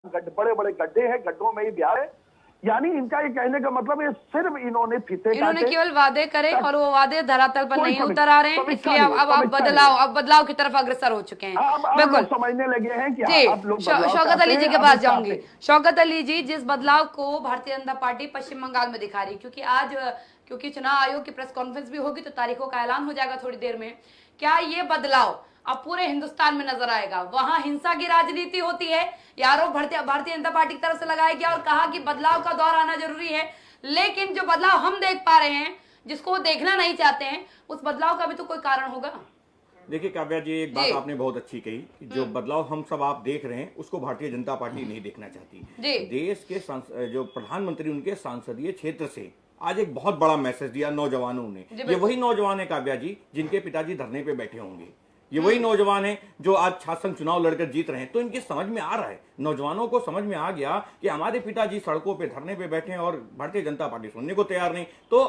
बड़े बड़े गड्ढे हैं, गड्ढों में ही ब्याह है। यानी इनका ये कहने का मतलब है सिर्फ इन्होंने फीते इन्होंने केवल वादे करे और वो वादे धरातल पर नहीं उतर आ रहे हैं, इसलिए अब बदलाव की तरफ अग्रसर हो चुके हैं। बिल्कुल समझने लगे हैं कि जी, अब लोग शौकत अली जी के पास जाऊंगी। शौकत अली जी, जिस बदलाव को भारतीय जनता पार्टी पश्चिम बंगाल में दिखा रही, क्योंकि चुनाव आयोग की प्रेस कॉन्फ्रेंस भी होगी तो तारीखों का ऐलान हो जाएगा थोड़ी देर में, क्या ये बदलाव अब पूरे हिंदुस्तान में नजर आएगा? वहां हिंसा की राजनीति होती है, ये आरोप भारतीय जनता पार्टी की तरफ से लगाया गया और कहा कि बदलाव का दौर आना जरूरी है, लेकिन जो बदलाव हम देख पा रहे हैं, जिसको वो देखना नहीं चाहते हैं, उस बदलाव का भी तो कोई कारण होगा। देखिए काव्या जी, एक बात आपने बहुत अच्छी कही, जो बदलाव हम सब आप देख रहे हैं उसको भारतीय जनता पार्टी नहीं देखना चाहती। देश के जो प्रधानमंत्री उनके संसदीय क्षेत्र से आज एक बहुत बड़ा मैसेज दिया नौजवानों ने। ये वही नौजवान है काव्या जी जिनके पिताजी धरने पे बैठे होंगे, ये वही नौजवान है जो आज शासन चुनाव लड़कर जीत रहे हैं। तो इनकी समझ में आ रहा है, नौजवानों को समझ में आ गया कि हमारे पिताजी सड़कों पे धरने पे बैठे हैं और भारतीय जनता पार्टी सुनने को तैयार नहीं। तो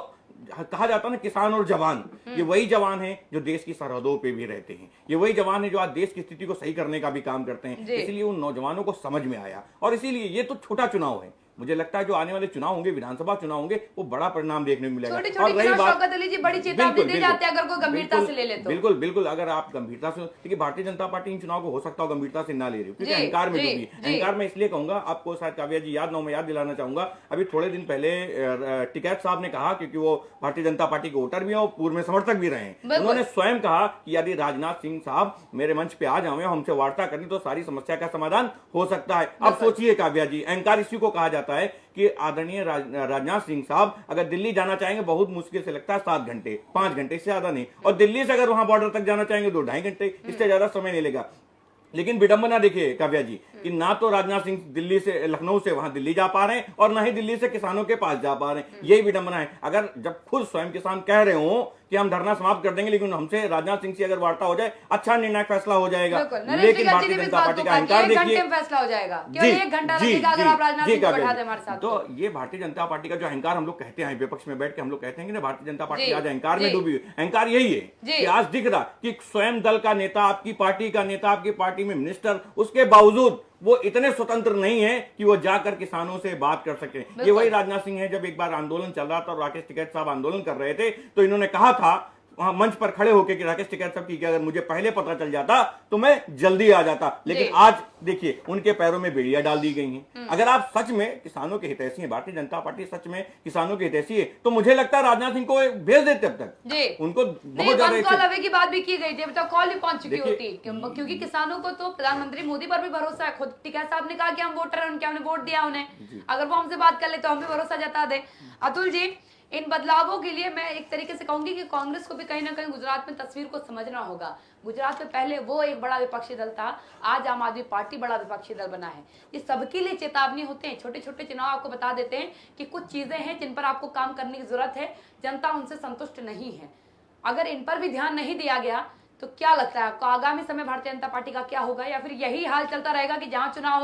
कहा जाता है ना, किसान और जवान, ये वही जवान है जो देश की सरहदों पे भी रहते हैं, ये वही जवान है जो आज देश की स्थिति को सही करने का भी काम करते हैं। इसलिए उन नौजवानों को समझ में आया और इसीलिए ये तो छोटा चुनाव है, मुझे लगता है जो आने वाले चुनाव होंगे, विधानसभा चुनाव होंगे, वो बड़ा परिणाम देखने को मिलेगा। और रही बात, शौकत अली जी बड़ी चेतावनी दे जाते हैं अगर कोई गंभीरता से ले ले तो। बिल्कुल बिल्कुल, अगर आप गंभीरता से, देखिए भारतीय जनता पार्टी इन चुनाव को हो सकता है गंभीरता से ना ले रही हो, क्योंकि अहंकार में डूबी। अहंकार में इसलिए कहूंगा, आपको शायद काव्या जी याद ना हो, मैं याद दिलाना चाहूंगा, अभी थोड़े दिन पहले टिकैत साहब ने कहा, क्योंकि वो भारतीय जनता पार्टी के वोटर भी है और पूर्व में समर्थक भी रहे हैं, उन्होंने स्वयं कहा कि यदि राजनाथ सिंह साहब मेरे मंच पे आ जाए, हमसे वार्ता करनी, तो सारी समस्या का समाधान हो सकता है। अब सोचिए काव्या जी, अहंकार इसी को कहा जाता है कि आदरणीय राजनाथ सिंह साहब अगर दिल्ली जाना चाहेंगे, बहुत मुश्किल से लगता है 7 घंटे 5 घंटे, इससे ज्यादा नहीं, और दिल्ली से अगर वहां बॉर्डर तक जाना चाहेंगे 2-2.5 घंटे, इससे ज्यादा समय नहीं लेगा। लेकिन विडंबना देखिए काव्या जी कि ना तो राजनाथ सिंह दिल्ली से, लखनऊ से वहां दिल्ली जा पा रहे हैं और ना ही दिल्ली से किसानों के पास जा पा रहे हैं। यही विडंबना है। अगर जब खुद स्वयं किसान कह रहे हो कि हम धरना समाप्त कर देंगे, लेकिन हमसे राजनाथ सिंह से अगर वार्ता हो जाए, अच्छा निर्णायक फैसला हो जाएगा। लेकिन भारतीय जनता पार्टी का अहंकार देखिए, फैसला हो जाएगा, एक घंटा लगेगा अगर आप राजनाथ सिंह को बैठा दें हमारे साथ। तो ये भारतीय जनता पार्टी का जो अहंकार, हम लोग कहते हैं विपक्ष में बैठ के हम लोग कहते हैं कि भारतीय जनता पार्टी आज अहंकार में डूबी हुई। अहंकार यही है कि आज दिख रहा कि स्वयं दल का नेता, आपकी पार्टी का नेता, आपकी पार्टी में मिनिस्टर, उसके बावजूद वो इतने स्वतंत्र नहीं है कि वो जाकर किसानों से बात कर सके। ये वही राजनाथ सिंह है, जब एक बार आंदोलन चल रहा था और राकेश टिकैत साहब आंदोलन कर रहे थे, तो इन्होंने कहा था वहां मंच पर खड़े होकर कि राकेश टिकैत साहब की अगर मुझे पहले पता चल जाता तो मैं जल्दी आ जाता। लेकिन आज देखिए उनके पैरों में बेड़ियां डाल दी गई हैं। अगर आप सच में किसानों के हितैषी हैं, भारतीय जनता पार्टी सच में किसानों के हितैषी है, तो मुझे लगता है राजनाथ सिंह को भेज देते अब तक। उनको बहुत ज्यादा की बात भी की गई थी, तो कॉल भी पहुंच चुकी होती, क्योंकि किसानों को तो प्रधानमंत्री मोदी पर भी भरोसा है। खुद टिकैत साहब ने कहा कि हम वोटर हैं, उनके हमने वोट दिया उन्हें, अगर वो हमसे बात कर ले तो हम भी भरोसा जता दे। अतुल जी, इन बदलावों के लिए मैं एक तरीके से कहूंगी कि कांग्रेस को भी कहीं ना कहीं गुजरात में तस्वीर को समझना होगा। गुजरात में पहले वो एक बड़ा विपक्षी दल था, आज आम आदमी पार्टी बड़ा विपक्षी दल बना है। ये सबके लिए चेतावनी होते हैं। छोटे छोटे चुनाव आपको बता देते हैं कि कुछ चीजें हैं जिन पर आपको काम करने की जरूरत है, जनता उनसे संतुष्ट नहीं है। अगर इन पर भी ध्यान नहीं दिया गया तो क्या लगता है आपको आगामी समय भारतीय जनता पार्टी का क्या होगा, या फिर यही हाल चलता रहेगा कि जहां चुनाव